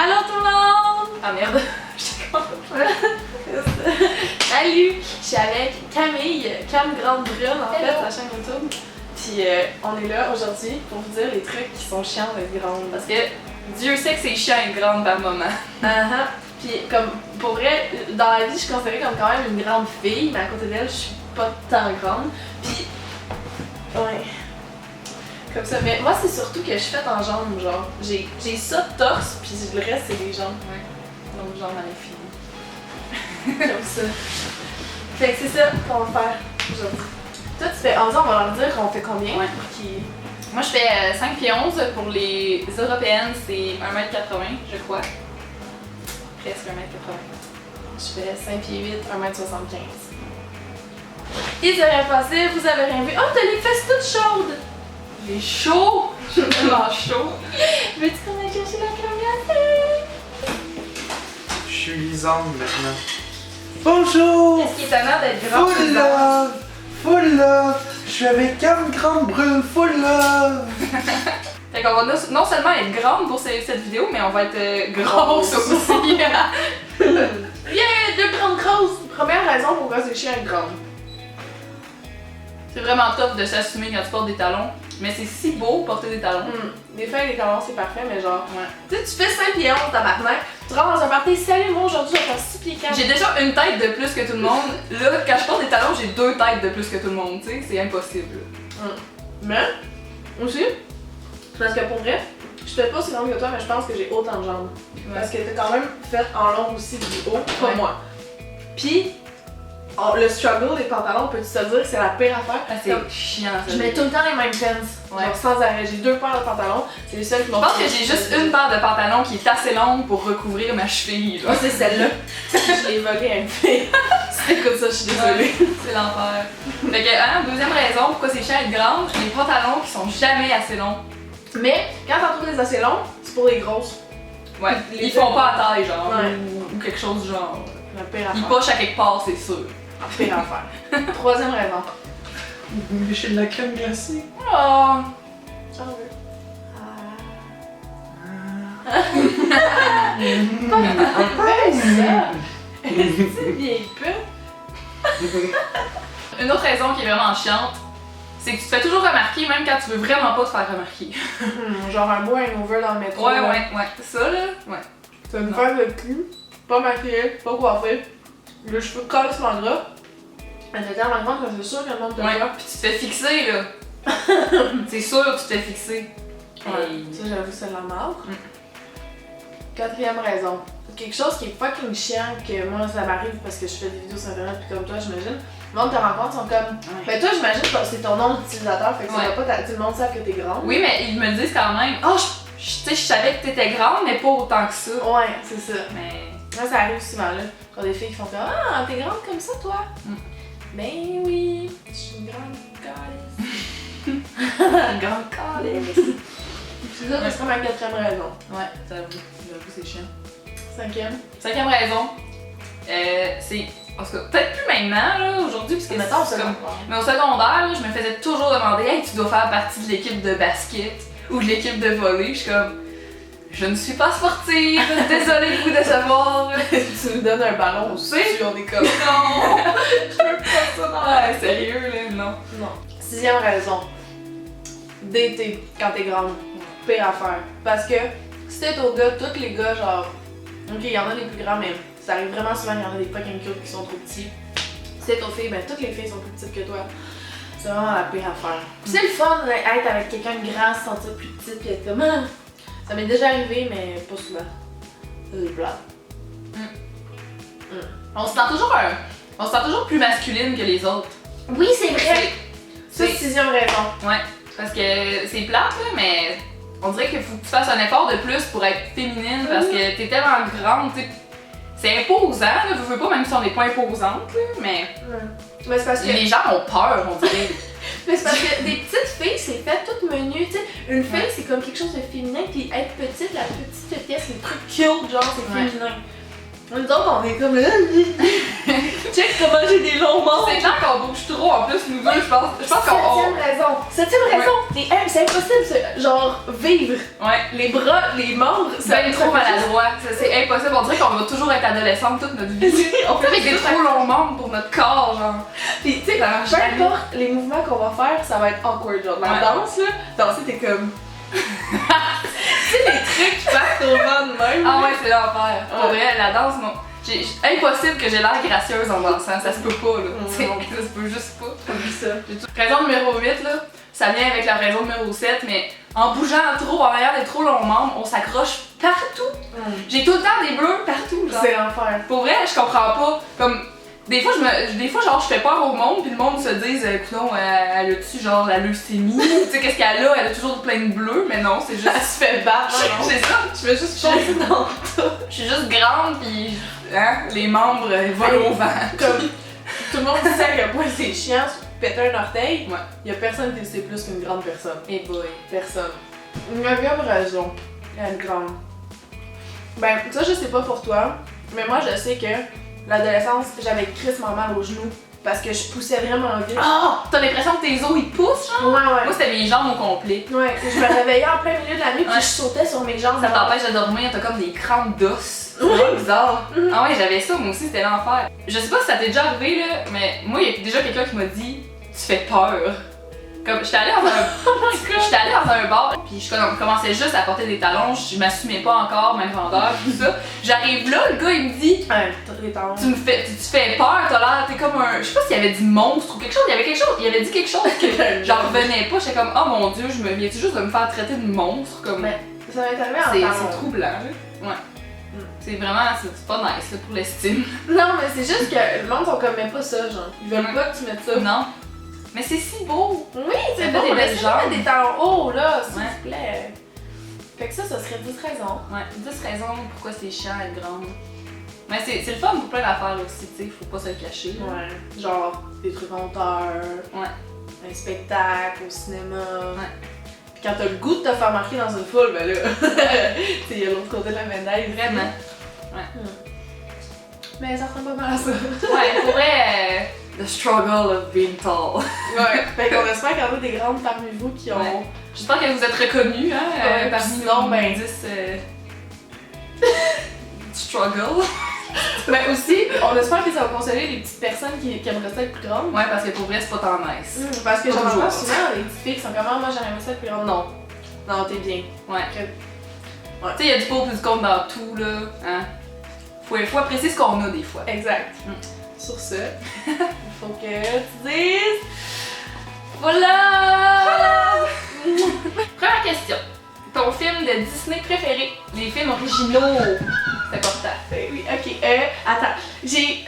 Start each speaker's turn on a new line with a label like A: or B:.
A: Allô tout le monde!
B: Ah merde,
A: Salut! Je suis avec Camille, Cam Grande Brune en fait,
B: Hello.
A: la chaîne YouTube. Puis on est là aujourd'hui pour vous dire les trucs qui sont chiants d'être grande.
B: parce que Dieu sait que c'est chiant être grande par moment.
A: Puis comme pour vrai, dans la vie je suis considérée comme quand même une grande fille, mais à côté d'elle je suis pas tant grande. Puis ouais. Comme ça, mais moi c'est surtout que je suis faite en jambes, genre. J'ai ça torse, puis le reste c'est les jambes.
B: Ouais. Donc genre dans les filles.
A: Comme ça. Fait que c'est ça qu'on va faire aujourd'hui. Toi tu fais, en disant on va leur dire on fait combien
B: Ouais.
A: pour qu'ils...
B: Moi je fais 5 pieds 11, pour les européennes c'est 1m80 je crois. Presque 1m80.
A: Je fais 5 pieds 8, 1m75. Ils auraient passé, vous avez rien vu. Oh t'as les fesses toutes chaudes!
B: J'ai chaud! J'ai vraiment chaud!
A: Veux-tu qu'on aille chercher la caméra?
C: Je suis Lisande maintenant. Bonjour!
B: Qu'est-ce qui est étonnant d'être grande?
C: Full love! Full love! Je suis avec Cam Grande Brune, full love!
B: Fait qu'on va non seulement être grande pour cette vidéo, mais on va être grosse aussi.
A: Yeah! Deux grandes grosses! Première raison pourquoi c'est chiant être grande.
B: C'est vraiment tough de s'assumer quand tu portes des talons, mais c'est si beau porter des talons.
A: Des fois les talons c'est parfait, mais genre...
B: Ouais.
A: Tu sais, tu fais 5 pieds 11 tabarnak, tu rentres dans un party, salut moi aujourd'hui je vais faire 6 pieds 4.
B: J'ai déjà une tête de plus que tout le monde. Là, quand je porte des talons, j'ai 2 têtes de plus que tout le monde. Tu sais, c'est impossible.
A: Mais, aussi, c'est parce que pour vrai, je suis peut-être pas aussi grande que toi, mais je pense que j'ai autant de jambes. Parce que t'es quand même faite en long aussi du haut, pas
B: Ouais.
A: moi. Puis, le struggle des pantalons, peux-tu te dire que c'est la pire affaire?
B: Ah, c'est
A: Comme,
B: chiant ça.
A: je mets tout le temps les mêmes pants,
B: Ouais.
A: genre sans arrêt. J'ai 2 paires de pantalons, c'est les seuls qui
B: Je
A: m'ont
B: pense que j'ai juste une paire de pantalons qui est assez longue pour recouvrir ma cheville.
A: Moi
B: Là.
A: c'est celle-là. Je l'ai volée à une fille. Si t'écoutes ça, je suis désolée.
B: C'est l'enfer. Fait que, deuxième raison pourquoi c'est chiant être grande, les pantalons qui sont jamais assez longs.
A: Mais, quand t'en trouves des assez longs, c'est pour les grosses.
B: Ouais,
A: Les
B: ils font pas à taille, genre,
A: Ouais.
B: ou quelque chose du genre.
A: La pire
B: Ils
A: affaire.
B: pochent à quelque part, c'est sûr.
A: La pire affaire. Troisième raison.
C: Mais j'ai de la crème glacée.
B: Oh!
A: J'en veux. C'est vieille pute.
B: Une autre raison qui est vraiment chiante, c'est que tu te fais toujours remarquer même quand tu veux vraiment pas te faire remarquer.
A: Genre un bois hangover dans le métro.
B: Ouais,
A: là.
B: ouais, ouais. Ça là, ouais.
A: T'as une
B: Non.
A: femme de cul, pas maquillée, pas coiffée, les cheveux calissement gras. Elle était tellement grande que c'est sûr que le monde te
B: Ouais.
A: voit.
B: Puis tu te fais fixer là. C'est sûr que tu te fais fixer.
A: Ouais. Ça, j'avoue, c'est de la mort. Quatrième raison. Quelque chose qui est fucking chiant, que moi ça m'arrive parce que je fais des vidéos sur internet, puis comme toi, j'imagine. Le monde te rencontre, ils sont comme. Ben, toi, j'imagine que c'est ton nom d'utilisateur, fait que ça
B: Ouais.
A: va pas. Tout le monde sait que t'es grande.
B: Oui, mais ils me disent quand même, oh, tu sais, je savais que t'étais grande, mais pas autant que ça.
A: Ouais, c'est ça.
B: Mais.
A: Moi, ça arrive souvent là. Genre des filles qui font comme ah, t'es grande comme ça, toi? Ben oui, je suis une grande goddess.
B: Une grande calice.
A: C'est ça, c'est comme ma quatrième raison.
B: Ouais, j'avoue, c'est chiant.
A: Cinquième.
B: Cinquième raison, c'est. En tout cas, peut-être plus maintenant, là, aujourd'hui, parce que
A: Mettons,
B: c'est
A: c'est
B: comme.
A: comme.
B: Mais au secondaire, là, je me faisais toujours demander, hey, tu dois faire partie de l'équipe de basket ou de l'équipe de volley. Je suis comme, je ne suis pas sportive, désolée de vous décevoir.
A: Tu nous donnes un ballon
B: Oui.
A: aussi, on est comme.
B: Non!
A: Je veux pas ça dans
B: Ouais, sérieux, là, non.
A: Non. Sixième raison. Dater quand t'es grande. Pire affaire. Parce que si t'es au gars, tous les gars, genre. Ok, il y en a des plus grands, mais ça arrive vraiment souvent qu'il y en a des fucking cute qui sont trop petits. Si t'es aux filles, ben toutes les filles sont plus petites que toi. C'est vraiment la pire affaire. Puis c'est le fun d'être avec quelqu'un de grand, se sentir plus petite, pis être comme. Ah! Ça m'est déjà arrivé, mais pas souvent. C'est plate.
B: On se sent toujours plus masculine que les autres.
A: Oui, c'est vrai! Ça,
B: C'est-
A: c'est sixième raison.
B: Ouais, parce que c'est plate, là, mais on dirait qu'il faut que tu fasses un effort de plus pour être féminine parce que t'es tellement grande, tu sais. C'est imposant, là, je veux pas, même si on n'est pas imposante, là, mais
A: Mais c'est parce que.
B: les gens ont peur, on dirait.
A: Mais c'est parce que des petites filles, c'est fait tout menu, tu sais. Une fille, c'est comme quelque chose de féminin, puis être petite, la petite pièce, les trucs cute, genre, c'est
B: Ouais.
A: féminin. Nous autres, on est comme. Check comment j'ai des longs membres!
B: C'est clair qu'on bouge trop en plus, nous deux, je pense qu'on.
A: Septième raison! C'est impossible, genre, vivre!
B: Ouais.
A: Les bras, les membres,
B: Ça être trop maladroit, c'est impossible. On dirait qu'on va toujours être adolescente toute notre vie.
A: On fait
B: Avec des trop longs membres pour notre corps, genre.
A: Puis, tu sais, peu importe les mouvements qu'on va faire, ça va être awkward. Genre, la danse, là, danser, t'es comme. Tu sais, les trucs qui partent au vent de même.
B: Ah ouais, c'est l'enfer. Pour vrai, la danse, non. Impossible que j'ai l'air gracieuse en dansant, ça se peut pas, là. Ça se peut juste pas.
A: J'ai vu ça.
B: Raison numéro 8, là, ça vient avec la raison numéro 7, mais en bougeant trop, en arrière des trop longs membres, on s'accroche partout. J'ai tout le temps des bleus partout, genre.
A: C'est l'enfer.
B: Pour vrai, je comprends pas. Comme, des fois, genre, je fais peur au monde, puis le monde se dit, non, elle a-tu genre la leucémie? Tu sais, qu'est-ce qu'elle a? Elle a toujours plein de bleus, mais non, c'est juste.
A: Elle se fait battre.
B: C'est ça.
A: Je fais juste foncer dans tout.
B: Je suis juste grande, puis hein, les membres volent au vent.
A: Comme tout le monde sait à quel point c'est chiant de péter un orteil.
B: Ouais.
A: Y'a personne qui le sait plus qu'une grande personne.
B: Et boy.
A: Personne. Une neuvième raison. Elle est grande. Ben, ça, je sais pas pour toi, mais moi, je sais que l'adolescence, j'avais crissement mal aux genoux parce que je poussais vraiment vite.
B: Ah! T'as l'impression que tes os ils poussent, genre?
A: Ouais,
B: Moi, c'était mes jambes au complet.
A: Ouais, je me réveillais en plein milieu de la nuit puis
B: Ouais.
A: je sautais sur mes jambes.
B: Ça t'empêche de dormir, t'as comme des crampes d'os. C'est vraiment bizarre. Ah ouais, j'avais ça, moi aussi, c'était l'enfer. Je sais pas si ça t'est déjà arrivé, là, mais moi, il y a déjà quelqu'un qui m'a dit « Tu fais peur ». Comme, j'étais allée dans un bar, puis je commençais juste à porter des talons, je m'assumais pas encore ma grandeur, tout ça. J'arrive là, le gars, il me dit
A: les talons.
B: tu fais peur, t'as l'air, t'es comme un. Je sais pas s'il avait dit monstre ou quelque chose, il avait dit quelque chose que j'en revenais pas, j'étais comme oh mon dieu, je me viens juste de me faire traiter de monstre comme.
A: Mais ça m'est arrivé en talons.
B: C'est troublant, là. Ouais. C'est vraiment, c'est pas nice là, pour l'estime.
A: Non, mais c'est juste que le monde sont comme mais pas ça, genre. Ils veulent pas que tu mettes ça.
B: Non. Mais c'est si beau!
A: Oui,
B: Ça
A: c'est
B: fait
A: beau,
B: des
A: mais
B: belles
A: c'est
B: jambes.
A: des talons hauts là, s'il
B: Ouais.
A: te plaît. Fait que ça serait 10 raisons.
B: Ouais, 10 raisons pourquoi c'est chiant d'être grande. Mais c'est le fun pour plein d'affaires aussi, tu sais, faut pas se le cacher. Là.
A: Ouais. Genre des trucs en hauteur.
B: Ouais.
A: Un spectacle au cinéma.
B: Ouais.
A: Puis quand t'as le goût de te faire marquer dans une foule, ben là, il y a l'autre côté de la médaille.
B: Vraiment.
A: Mais ça ressemble pas mal à ça.
B: Ouais, pour vrai, the struggle of being tall.
A: Ouais. Fait qu'on espère qu'il y en a des grandes parmi vous qui ont.
B: Ouais. J'espère que vous êtes reconnus, hein,
A: Ouais,
B: parmi
A: sinon,
B: nos
A: ben,
B: 10 struggle.
A: Mais aussi, on espère que ça va consoler les petites personnes qui aimeraient ça être plus grandes.
B: Ouais, parce que pour vrai, c'est pas tant nice.
A: Parce que
B: Pas
A: j'en entends
B: toujours.
A: souvent les petites filles qui sont comme ah, moi j'aimerais ça être plus grande. Non. Non, t'es bien.
B: Ouais.
A: Ouais.
B: Tu sais, il y a du pour plus du contre dans tout, là. Hein? Faut apprécier ce qu'on a des fois.
A: Exact. Sur ce, il faut que tu dises.
B: Voilà! Première question. Ton film de Disney préféré? Les films originaux. C'est important.
A: Oui, ok. Attends. J'ai